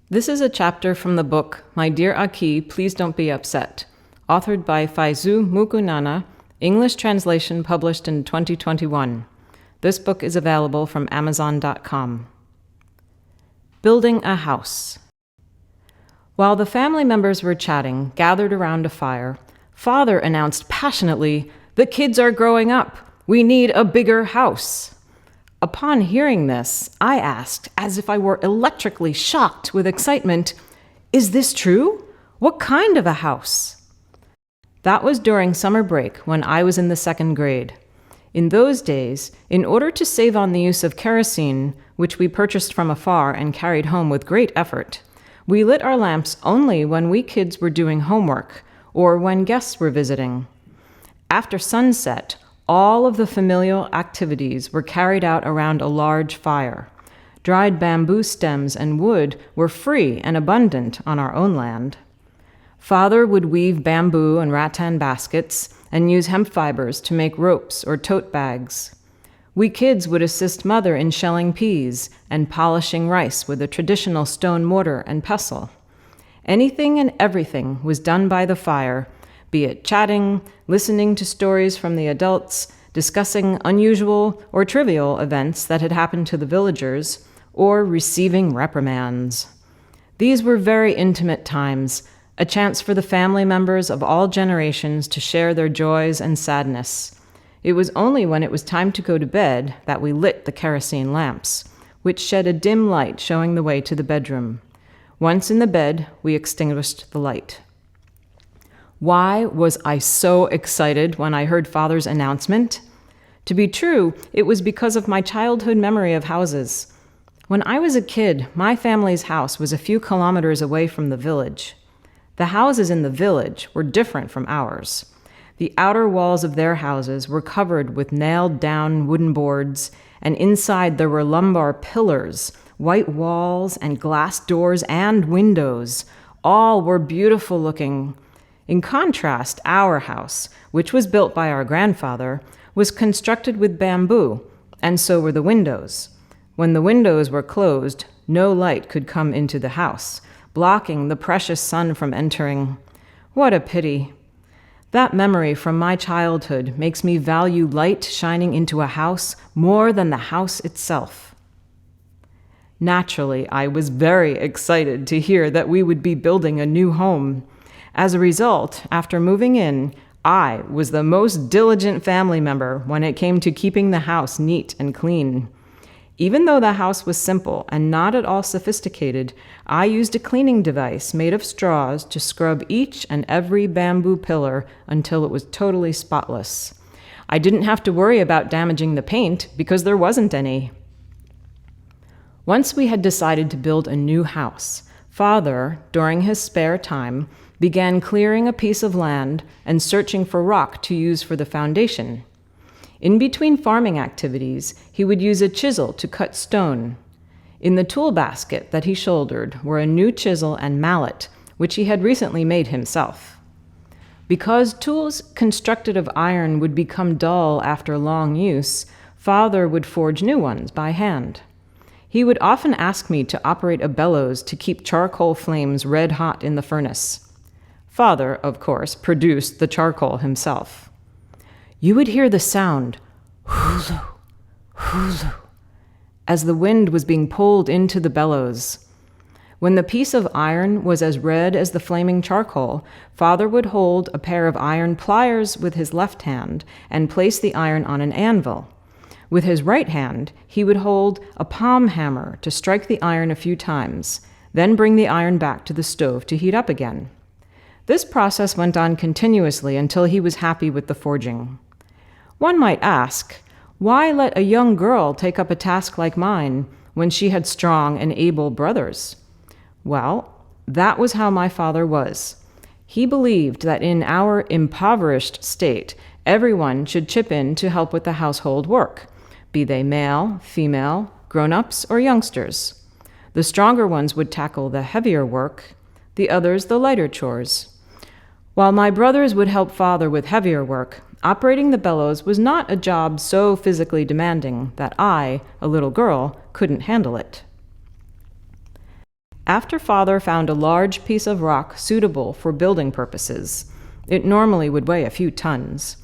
This is a chapter from the book My Dear Ak'i, Please Don't Be Upset, authored by Faisu Mukunana, English translation published in 2021. This book is available from Amazon.com. Building a house. While the family members were chatting, gathered around a fire, Father announced passionately, "The kids are growing up. We need a bigger house." Upon hearing this, I asked, as if I were electrically shocked with excitement, "Is this true? What kind of a house?" That was during summer break when I was in the 2nd grade. In those days, in order to save on the use of kerosene, which we purchased from afar and carried home with great effort, we lit our lamps only when we kids were doing homework or when guests were visiting. After sunset, all of the familial activities were carried out around a large fire. Dried bamboo stems and wood were free and abundant on our own land. Father would weave bamboo and rattan baskets and use hemp fibers to make ropes or tote bags. We kids would assist Mother in shelling peas and polishing rice with a traditional stone mortar and pestle. Anything and everything was done by the fire, be it chatting, listening to stories from the adults, discussing unusual or trivial events that had happened to the villagers, or receiving reprimands. These were very intimate times, a chance for the family members of all generations to share their joys and sadness. It was only when it was time to go to bed that we lit the kerosene lamps, which shed a dim light showing the way to the bedroom. Once in the bed, we extinguished the light. Why was I so excited when I heard Father's announcement? To be true, it was because of my childhood memory of houses. When I was a kid, my family's house was a few kilometers away from the village. The houses in the village were different from ours. The outer walls of their houses were covered with nailed-down wooden boards, and inside there were lumbar pillars, white walls, and glass doors and windows. All were beautiful looking. In contrast, our house, which was built by our grandfather, was constructed with bamboo, and so were the windows. When the windows were closed, no light could come into the house, blocking the precious sun from entering. What a pity. That memory from my childhood makes me value light shining into a house more than the house itself. Naturally, I was very excited to hear that we would be building a new home. As a result, after moving in, I was the most diligent family member when it came to keeping the house neat and clean. Even though the house was simple and not at all sophisticated, I used a cleaning device made of straws to scrub each and every bamboo pillar until it was totally spotless. I didn't have to worry about damaging the paint because there wasn't any. Once we had decided to build a new house, Father, during his spare time, began clearing a piece of land and searching for rock to use for the foundation. In between farming activities, he would use a chisel to cut stone. In the tool basket that he shouldered were a new chisel and mallet, which he had recently made himself. Because tools constructed of iron would become dull after long use, Father would forge new ones by hand. He would often ask me to operate a bellows to keep charcoal flames red hot in the furnace. Father, of course, produced the charcoal himself. You would hear the sound, hulu, hulu, as the wind was being pulled into the bellows. When the piece of iron was as red as the flaming charcoal, Father would hold a pair of iron pliers with his left hand and place the iron on an anvil. With his right hand, he would hold a palm hammer to strike the iron a few times, then bring the iron back to the stove to heat up again. This process went on continuously until he was happy with the forging. One might ask, why let a young girl take up a task like mine when she had strong and able brothers? Well, that was how my father was. He believed that in our impoverished state, everyone should chip in to help with the household work, be they male, female, grown-ups, or youngsters. The stronger ones would tackle the heavier work, the others the lighter chores. While my brothers would help Father with heavier work, operating the bellows was not a job so physically demanding that I, a little girl, couldn't handle it. After Father found a large piece of rock suitable for building purposes, it normally would weigh a few tons,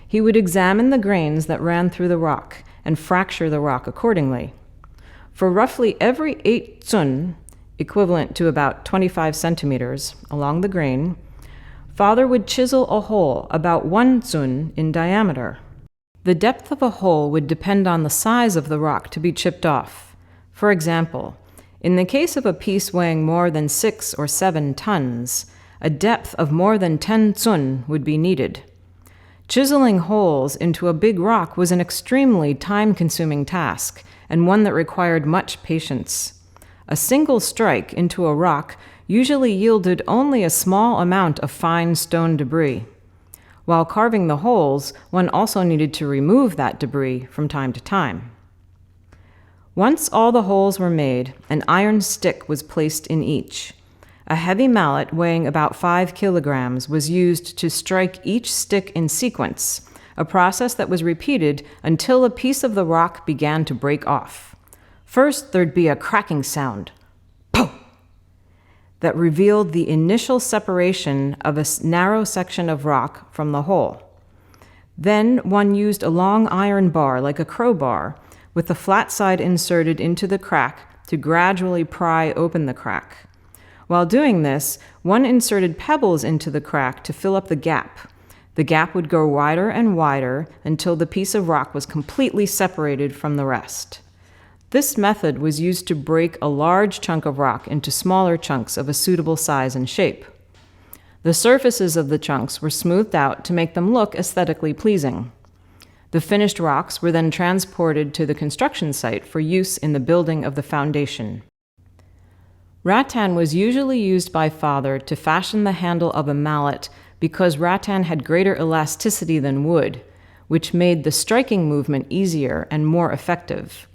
he would examine the grains that ran through the rock and fracture the rock accordingly. For roughly every 8 tsun, equivalent to about 25 centimeters, along the grain, Father would chisel a hole about 1 tsun in diameter. The depth of a hole would depend on the size of the rock to be chipped off. For example, in the case of a piece weighing more than 6 or 7 tons, a depth of more than 10 tsun would be needed. Chiseling holes into a big rock was an extremely time-consuming task, and one that required much patience. A single strike into a rock usually yielded only a small amount of fine stone debris. While carving the holes, one also needed to remove that debris from time to time. Once all the holes were made, an iron stick was placed in each. A heavy mallet weighing about 5 kilograms was used to strike each stick in sequence, a process that was repeated until a piece of the rock began to break off. First, there'd be a cracking sound, "Pow!" that revealed the initial separation of a narrow section of rock from the hole. Then one used a long iron bar like a crowbar, with the flat side inserted into the crack to gradually pry open the crack. While doing this, one inserted pebbles into the crack to fill up the gap. The gap would grow wider and wider until the piece of rock was completely separated from the rest. This method was used to break a large chunk of rock into smaller chunks of a suitable size and shape. The surfaces of the chunks were smoothed out to make them look aesthetically pleasing. The finished rocks were then transported to the construction site for use in the building of the foundation. Rattan was usually used by Father to fashion the handle of a mallet because rattan had greater elasticity than wood, which made the striking movement easier and more effective.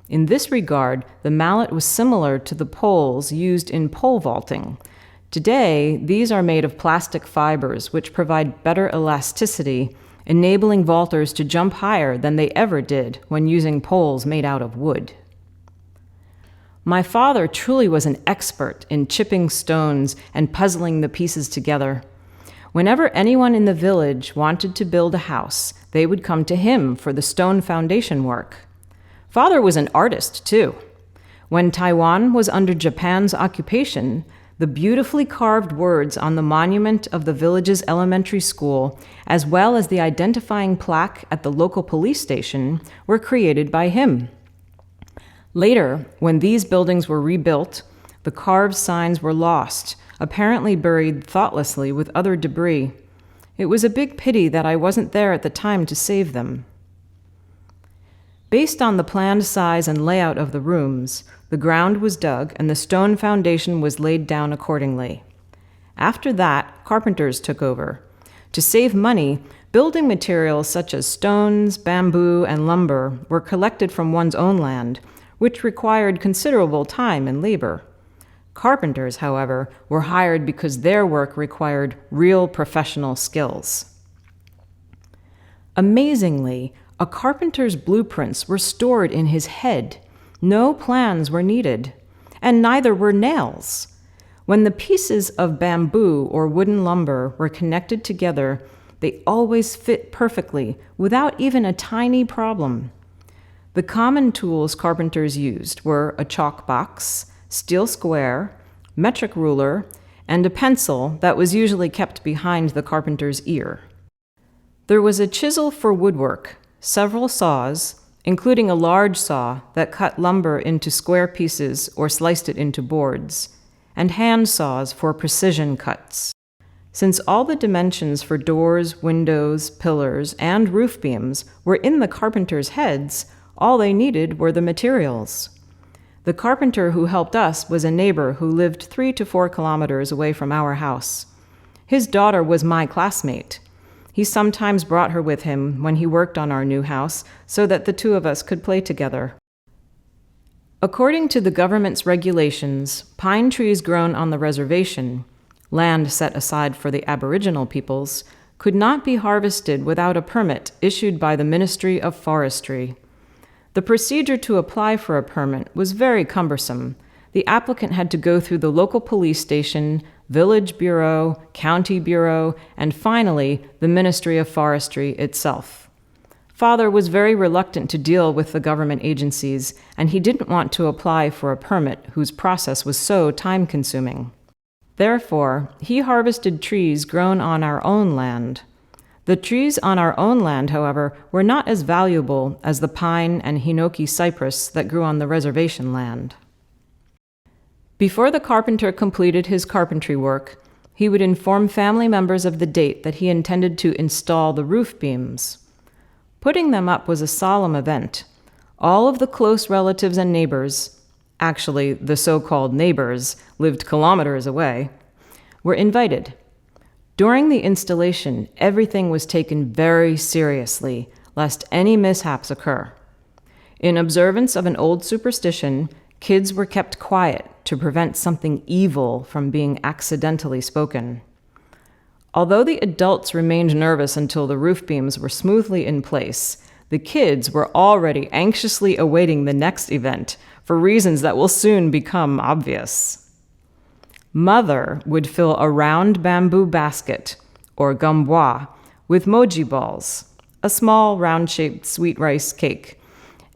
In this regard, the mallet was similar to the poles used in pole vaulting. Today, these are made of plastic fibers, which provide better elasticity, enabling vaulters to jump higher than they ever did when using poles made out of wood. My father truly was an expert in chipping stones and puzzling the pieces together. Whenever anyone in the village wanted to build a house, they would come to him for the stone foundation work. Father was an artist, too. When Taiwan was under Japan's occupation, the beautifully carved words on the monument of the village's elementary school, as well as the identifying plaque at the local police station, were created by him. Later, when these buildings were rebuilt, the carved signs were lost, apparently buried thoughtlessly with other debris. It was a big pity that I wasn't there at the time to save them. Based on the planned size and layout of the rooms, the ground was dug and the stone foundation was laid down accordingly. After that, carpenters took over. To save money, building materials such as stones, bamboo, and lumber were collected from one's own land, which required considerable time and labor. Carpenters, however, were hired because their work required real professional skills. Amazingly, a carpenter's blueprints were stored in his head. No plans were needed, and neither were nails. When the pieces of bamboo or wooden lumber were connected together, they always fit perfectly without even a tiny problem. The common tools carpenters used were a chalk box, steel square, metric ruler, and a pencil that was usually kept behind the carpenter's ear. There was a chisel for woodwork, several saws, including a large saw that cut lumber into square pieces or sliced it into boards, and hand saws for precision cuts. Since all the dimensions for doors, windows, pillars, and roof beams were in the carpenter's heads, all they needed were the materials. The carpenter who helped us was a neighbor who lived 3 to 4 kilometers away from our house. His daughter was my classmate. He sometimes brought her with him when he worked on our new house so that the two of us could play together. According to the government's regulations, pine trees grown on the reservation, land set aside for the Aboriginal peoples, could not be harvested without a permit issued by the Ministry of Forestry. The procedure to apply for a permit was very cumbersome, the applicant had to go through the local police station, village bureau, county bureau, and finally, the Ministry of Forestry itself. Father was very reluctant to deal with the government agencies, and he didn't want to apply for a permit whose process was so time-consuming. Therefore, he harvested trees grown on our own land. The trees on our own land, however, were not as valuable as the pine and hinoki cypress that grew on the reservation land. Before the carpenter completed his carpentry work, he would inform family members of the date that he intended to install the roof beams. Putting them up was a solemn event. All of the close relatives and neighbors, actually the so-called neighbors lived kilometers away, were invited. During the installation, everything was taken very seriously, lest any mishaps occur. In observance of an old superstition, kids were kept quiet to prevent something evil from being accidentally spoken. Although the adults remained nervous until the roof beams were smoothly in place, the kids were already anxiously awaiting the next event for reasons that will soon become obvious. Mother would fill a round bamboo basket, or gamboa, with moji balls, a small round-shaped sweet rice cake,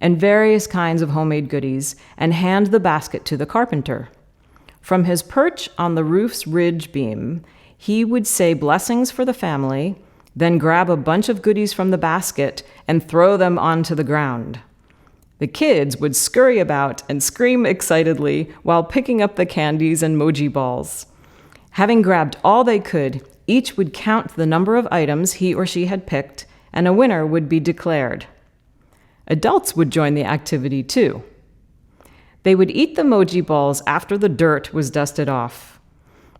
and various kinds of homemade goodies, and hand the basket to the carpenter. From his perch on the roof's ridge beam, he would say blessings for the family, then grab a bunch of goodies from the basket and throw them onto the ground. The kids would scurry about and scream excitedly while picking up the candies and moji balls. Having grabbed all they could, each would count the number of items he or she had picked, and a winner would be declared. Adults would join the activity too. They would eat the moji balls after the dirt was dusted off.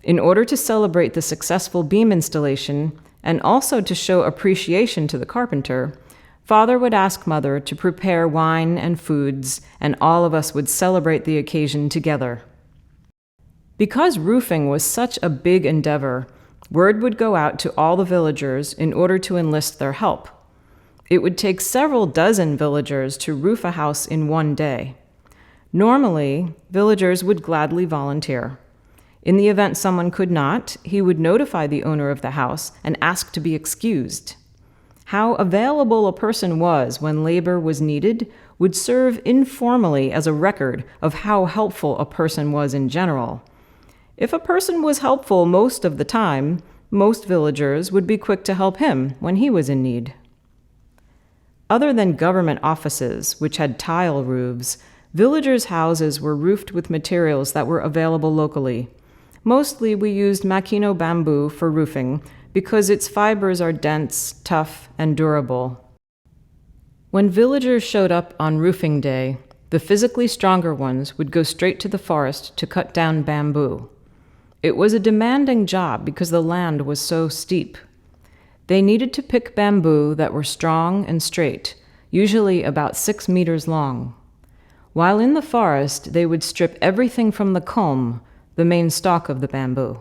In order to celebrate the successful beam installation, and also to show appreciation to the carpenter, Father would ask Mother to prepare wine and foods, and all of us would celebrate the occasion together. Because roofing was such a big endeavor, word would go out to all the villagers in order to enlist their help. It would take several dozen villagers to roof a house in one day. Normally, villagers would gladly volunteer. In the event someone could not, he would notify the owner of the house and ask to be excused. How available a person was when labor was needed would serve informally as a record of how helpful a person was in general. If a person was helpful most of the time, most villagers would be quick to help him when he was in need. Other than government offices, which had tile roofs, villagers' houses were roofed with materials that were available locally. Mostly we used makino bamboo for roofing because its fibers are dense, tough, and durable. When villagers showed up on roofing day, the physically stronger ones would go straight to the forest to cut down bamboo. It was a demanding job because the land was so steep. They needed to pick bamboo that were strong and straight, usually about 6 meters long. While in the forest, they would strip everything from the culm, the main stalk of the bamboo.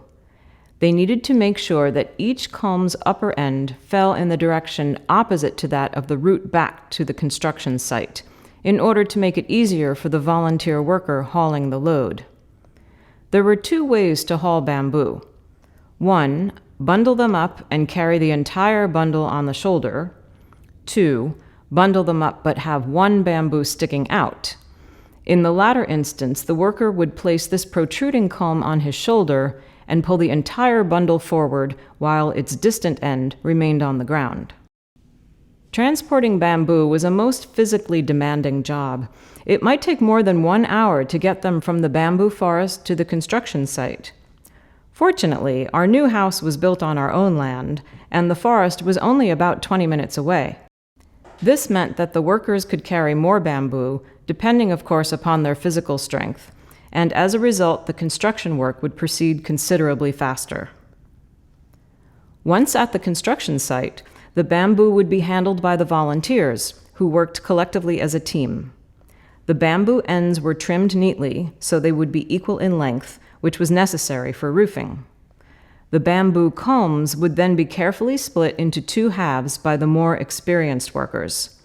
They needed to make sure that each culm's upper end fell in the direction opposite to that of the route back to the construction site, in order to make it easier for the volunteer worker hauling the load. There were 2 ways to haul bamboo. 1, bundle them up and carry the entire bundle on the shoulder. 2, bundle them up but have 1 bamboo sticking out. In the latter instance, the worker would place this protruding culm on his shoulder and pull the entire bundle forward while its distant end remained on the ground. Transporting bamboo was a most physically demanding job. It might take more than 1 hour to get them from the bamboo forest to the construction site. Fortunately, our new house was built on our own land, and the forest was only about 20 minutes away. This meant that the workers could carry more bamboo, depending, of course, upon their physical strength, and as a result, the construction work would proceed considerably faster. Once at the construction site, the bamboo would be handled by the volunteers, who worked collectively as a team. The bamboo ends were trimmed neatly, so they would be equal in length, which was necessary for roofing. The bamboo culms would then be carefully split into 2 halves by the more experienced workers.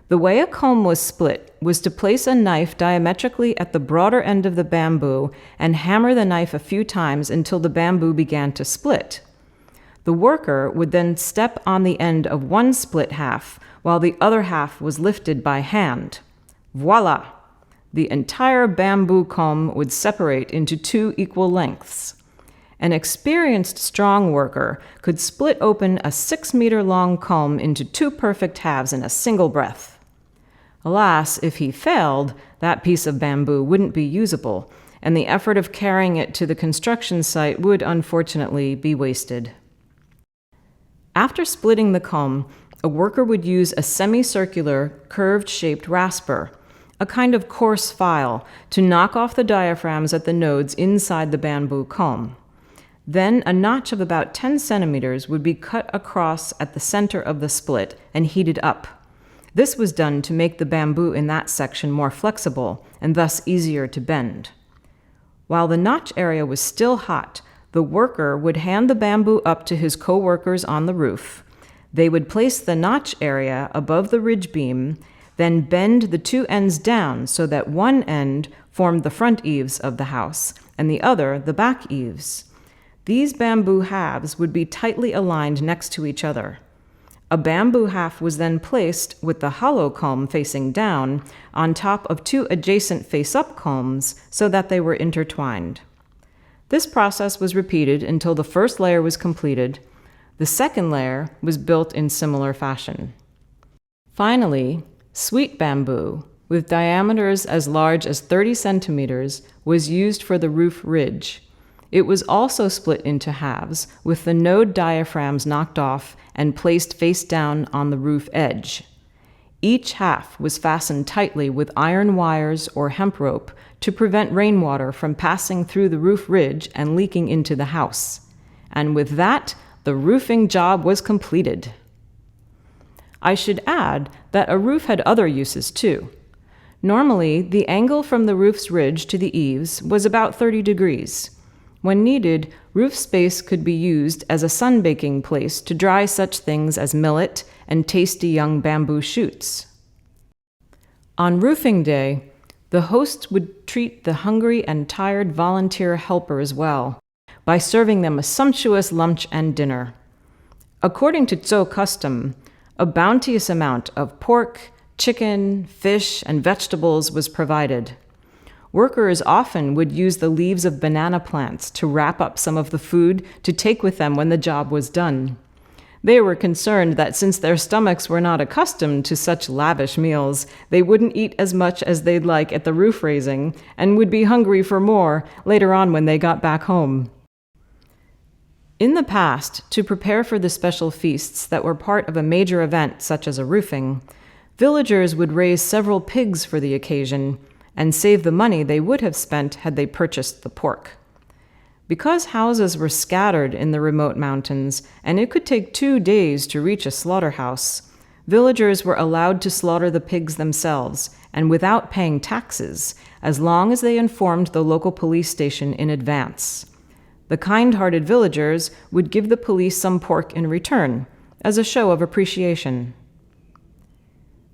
The way a comb was split was to place a knife diametrically at the broader end of the bamboo and hammer the knife a few times until the bamboo began to split. The worker would then step on the end of one split half while the other half was lifted by hand. Voila! The entire bamboo comb would separate into two equal lengths. An experienced strong worker could split open a 6-meter-long comb into two perfect halves in a single breath. Alas, if he failed, that piece of bamboo wouldn't be usable, and the effort of carrying it to the construction site would unfortunately be wasted. After splitting the comb, a worker would use a semicircular, curved-shaped rasper, a kind of coarse file, to knock off the diaphragms at the nodes inside the bamboo comb. Then a notch of about 10 centimeters would be cut across at the center of the split and heated up. This was done to make the bamboo in that section more flexible and thus easier to bend. While the notch area was still hot, the worker would hand the bamboo up to his co-workers on the roof. They would place the notch area above the ridge beam, then bend the two ends down so that one end formed the front eaves of the house and the other the back eaves. These bamboo halves would be tightly aligned next to each other. A bamboo half was then placed with the hollow comb facing down on top of two adjacent face-up combs so that they were intertwined. This process was repeated until the first layer was completed. The second layer was built in similar fashion. Finally, sweet bamboo, with diameters as large as 30 centimeters, was used for the roof ridge. It was also split into halves, with the node diaphragms knocked off and placed face down on the roof edge. Each half was fastened tightly with iron wires or hemp rope to prevent rainwater from passing through the roof ridge and leaking into the house. And with that, the roofing job was completed. I should add that a roof had other uses too. Normally, the angle from the roof's ridge to the eaves was about 30 degrees. When needed, roof space could be used as a sun-baking place to dry such things as millet and tasty young bamboo shoots. On roofing day, the host would treat the hungry and tired volunteer helpers well by serving them a sumptuous lunch and dinner. According to Tsou custom, a bounteous amount of pork, chicken, fish, and vegetables was provided. Workers often would use the leaves of banana plants to wrap up some of the food to take with them when the job was done. They were concerned that since their stomachs were not accustomed to such lavish meals, they wouldn't eat as much as they'd like at the roof raising and would be hungry for more later on when they got back home. In the past, to prepare for the special feasts that were part of a major event such as a roofing, villagers would raise several pigs for the occasion and save the money they would have spent had they purchased the pork. Because houses were scattered in the remote mountains, and it could take 2 days to reach a slaughterhouse, villagers were allowed to slaughter the pigs themselves, and without paying taxes, as long as they informed the local police station in advance. The kind-hearted villagers would give the police some pork in return, as a show of appreciation.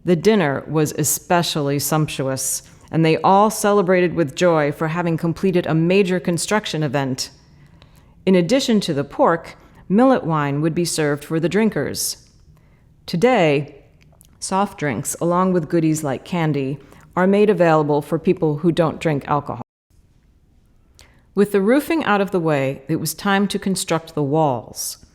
The dinner was especially sumptuous, and they all celebrated with joy for having completed a major construction event. In addition to the pork, millet wine would be served for the drinkers. Today, soft drinks, along with goodies like candy, are made available for people who don't drink alcohol. With the roofing out of the way, it was time to construct the walls.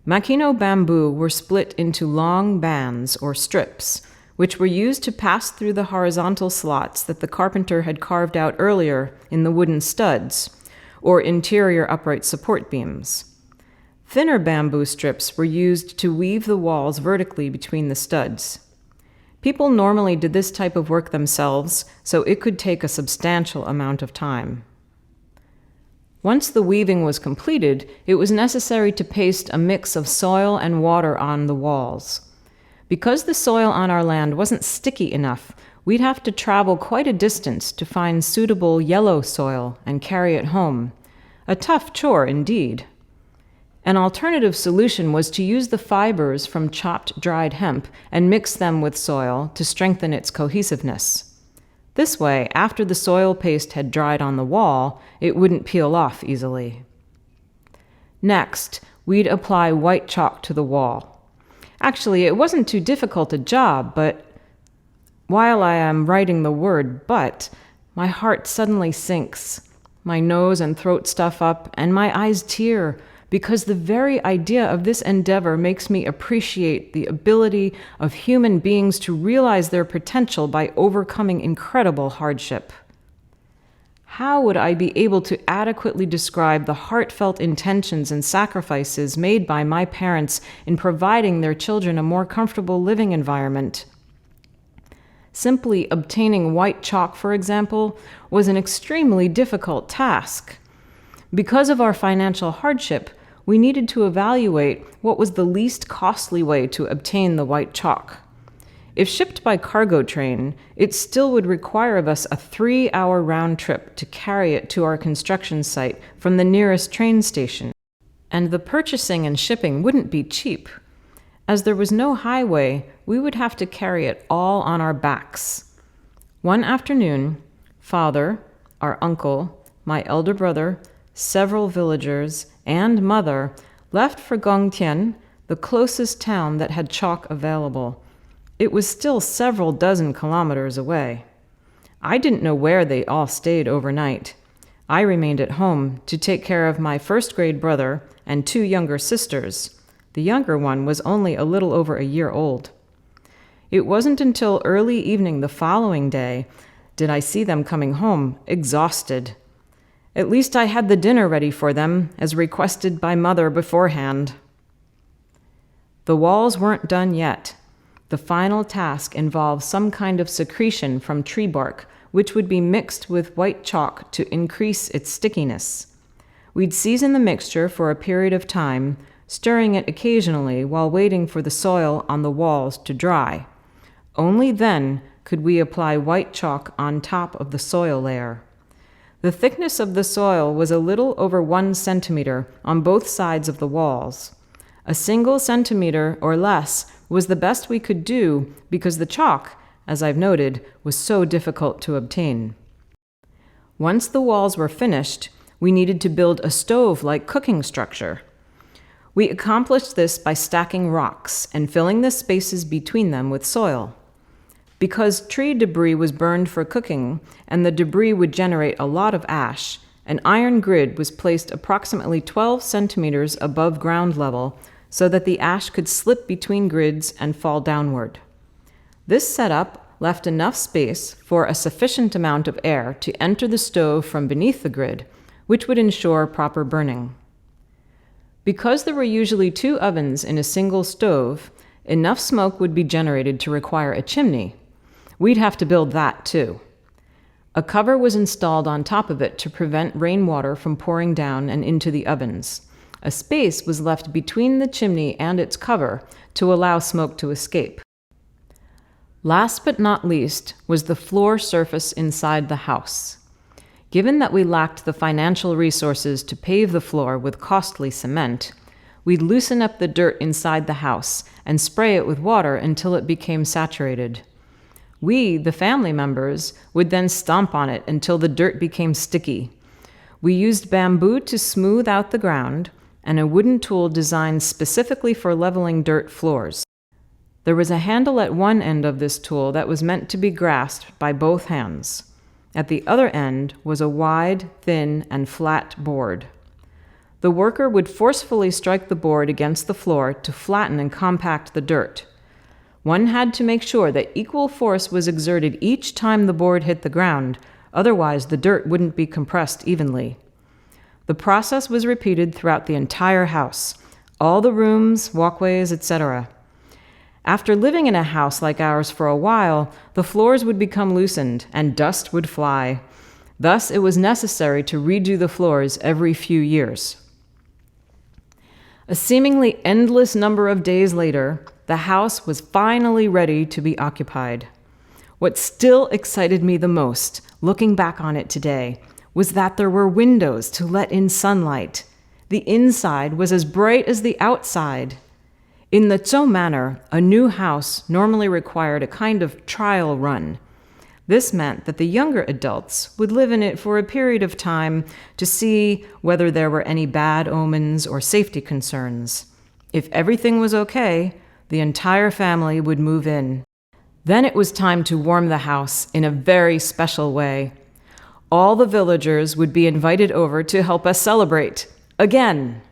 Makino bamboo were split into long bands or strips, which were used to pass through the horizontal slots that the carpenter had carved out earlier in the wooden studs, or interior upright support beams. Thinner bamboo strips were used to weave the walls vertically between the studs. People normally did this type of work themselves, so it could take a substantial amount of time. Once the weaving was completed, it was necessary to paste a mix of soil and water on the walls. Because the soil on our land wasn't sticky enough, we'd have to travel quite a distance to find suitable yellow soil and carry it home. A tough chore indeed. An alternative solution was to use the fibers from chopped dried hemp and mix them with soil to strengthen its cohesiveness. This way, after the soil paste had dried on the wall, it wouldn't peel off easily. Next, we'd apply white chalk to the wall. Actually, it wasn't too difficult a job, but while I am writing the word "but," my heart suddenly sinks. My nose and throat stuff up, and my eyes tear, because the very idea of this endeavor makes me appreciate the ability of human beings to realize their potential by overcoming incredible hardship. How would I be able to adequately describe the heartfelt intentions and sacrifices made by my parents in providing their children a more comfortable living environment? Simply obtaining white chalk, for example, was an extremely difficult task. Because of our financial hardship, we needed to evaluate what was the least costly way to obtain the white chalk. If shipped by cargo train, it still would require of us a 3-hour round trip to carry it to our construction site from the nearest train station. And the purchasing and shipping wouldn't be cheap. As there was no highway, we would have to carry it all on our backs. One afternoon, Father, our uncle, my elder brother, several villagers, and Mother left for Gongtian, the closest town that had chalk available. It was still several dozen kilometers away. I didn't know where they all stayed overnight. I remained at home to take care of my first-grade brother and 2 younger sisters. The younger one was only a little over a year old. It wasn't until early evening the following day did I see them coming home, exhausted. At least I had the dinner ready for them, as requested by Mother beforehand. The walls weren't done yet. The final task involved some kind of secretion from tree bark, which would be mixed with white chalk to increase its stickiness. We'd season the mixture for a period of time, stirring it occasionally while waiting for the soil on the walls to dry. Only then could we apply white chalk on top of the soil layer. The thickness of the soil was a little over 1 centimeter on both sides of the walls. A single centimeter or less was the best we could do because the chalk, as I've noted, was so difficult to obtain. Once the walls were finished, we needed to build a stove-like cooking structure. We accomplished this by stacking rocks and filling the spaces between them with soil. Because tree debris was burned for cooking, and the debris would generate a lot of ash, an iron grid was placed approximately 12 centimeters above ground level so that the ash could slip between grids and fall downward. This setup left enough space for a sufficient amount of air to enter the stove from beneath the grid, which would ensure proper burning. Because there were usually 2 ovens in a single stove, enough smoke would be generated to require a chimney. We'd have to build that too. A cover was installed on top of it to prevent rainwater from pouring down and into the ovens. A space was left between the chimney and its cover to allow smoke to escape. Last but not least was the floor surface inside the house. Given that we lacked the financial resources to pave the floor with costly cement, we'd loosen up the dirt inside the house and spray it with water until it became saturated. We, the family members, would then stomp on it until the dirt became sticky. We used bamboo to smooth out the ground and a wooden tool designed specifically for leveling dirt floors. There was a handle at one end of this tool that was meant to be grasped by both hands. At the other end was a wide, thin, and flat board. The worker would forcefully strike the board against the floor to flatten and compact the dirt. One had to make sure that equal force was exerted each time the board hit the ground, otherwise the dirt wouldn't be compressed evenly. The process was repeated throughout the entire house, all the rooms, walkways, etc. After living in a house like ours for a while, the floors would become loosened and dust would fly. Thus, it was necessary to redo the floors every few years. A seemingly endless number of days later, the house was finally ready to be occupied. What still excited me the most, looking back on it today, was that there were windows to let in sunlight. The inside was as bright as the outside. In the Tsou manner, a new house normally required a kind of trial run. This meant that the younger adults would live in it for a period of time to see whether there were any bad omens or safety concerns. If everything was okay, the entire family would move in. Then it was time to warm the house in a very special way. All the villagers would be invited over to help us celebrate, again.